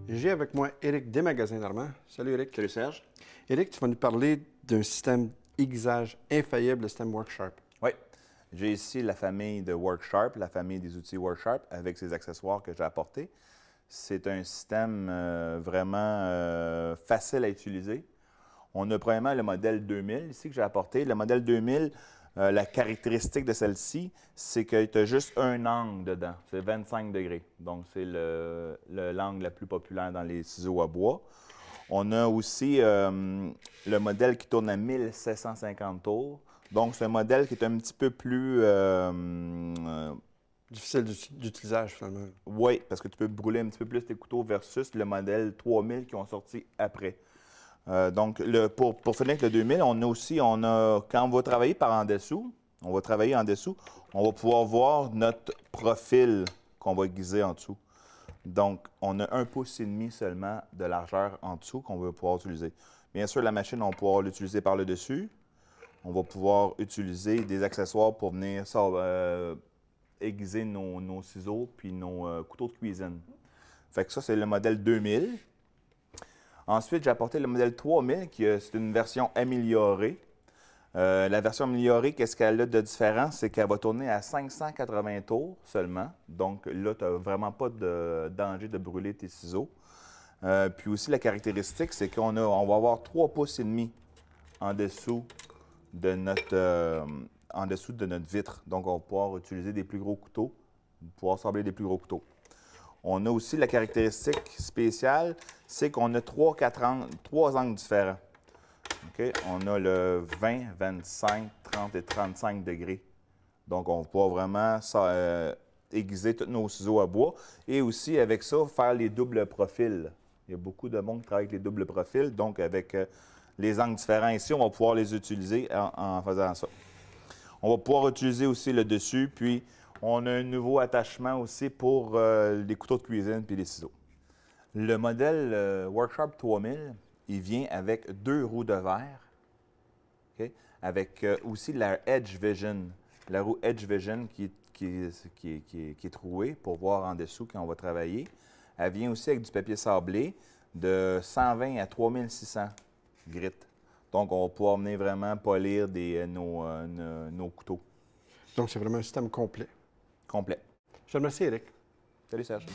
J'ai avec moi Éric des Magasins Normands. Salut Éric. Salut Serge. Éric, tu vas nous parler d'un système aiguisage infaillible, le système WorkSharp. Oui, j'ai ici la famille de WorkSharp, la famille des outils WorkSharp avec ses accessoires que j'ai apportés. C'est un système vraiment facile à utiliser. On a premièrement le modèle 2000 ici que j'ai apporté. Le modèle 2000, la caractéristique de celle-ci, c'est que tu as juste un angle dedans. C'est 25 degrés. Donc, c'est l'angle la plus populaire dans les ciseaux à bois. On a aussi le modèle qui tourne à 1750 tours. Donc, c'est un modèle qui est un petit peu plus... Difficile d'utilisage, finalement. oui, parce que tu peux brûler un petit peu plus tes couteaux versus le modèle 3000 qui ont sorti après. Donc, pour finir avec le 2000, quand on va travailler par en dessous, on va pouvoir voir notre profil qu'on va aiguiser en dessous. Donc, on a 1,5 pouce seulement de largeur en dessous qu'on va pouvoir utiliser. Bien sûr, la machine, on va pouvoir l'utiliser par le dessus. On va pouvoir utiliser des accessoires pour venir aiguiser nos ciseaux puis nos couteaux de cuisine. Fait que ça, c'est le modèle 2000. Ensuite, j'ai apporté le modèle 3000, c'est une version améliorée. La version améliorée, qu'est-ce qu'elle a de différent? C'est qu'elle va tourner à 580 tours seulement. Donc là, tu n'as vraiment pas de danger de brûler tes ciseaux. Puis aussi, la caractéristique, c'est on va avoir 3,5 pouces en dessous de notre vitre. Donc, on va pouvoir utiliser des plus gros couteaux, pouvoir sabler des plus gros couteaux. On a aussi la caractéristique spéciale, c'est qu'on a trois angles différents. Okay? On a le 20, 25, 30 et 35 degrés. Donc, on va pouvoir vraiment aiguiser tous nos ciseaux à bois. Et aussi, avec ça, faire les doubles profils. Il y a beaucoup de monde qui travaille avec les doubles profils. Donc, avec les angles différents ici, on va pouvoir les utiliser en faisant ça. On va pouvoir utiliser aussi le dessus, puis on a un nouveau attachement aussi pour les couteaux de cuisine puis les ciseaux. Le modèle WorkSharp 3000, il vient avec 2 roues de verre, okay? Avec aussi la Edge Vision. La roue Edge Vision qui est trouée pour voir en dessous quand on va travailler. Elle vient aussi avec du papier sablé de 120 à 3600 grit. Donc, on va pouvoir venir vraiment polir nos couteaux. Donc, c'est vraiment un système complet. Complet. Je te remercie, Éric. Salut Serge.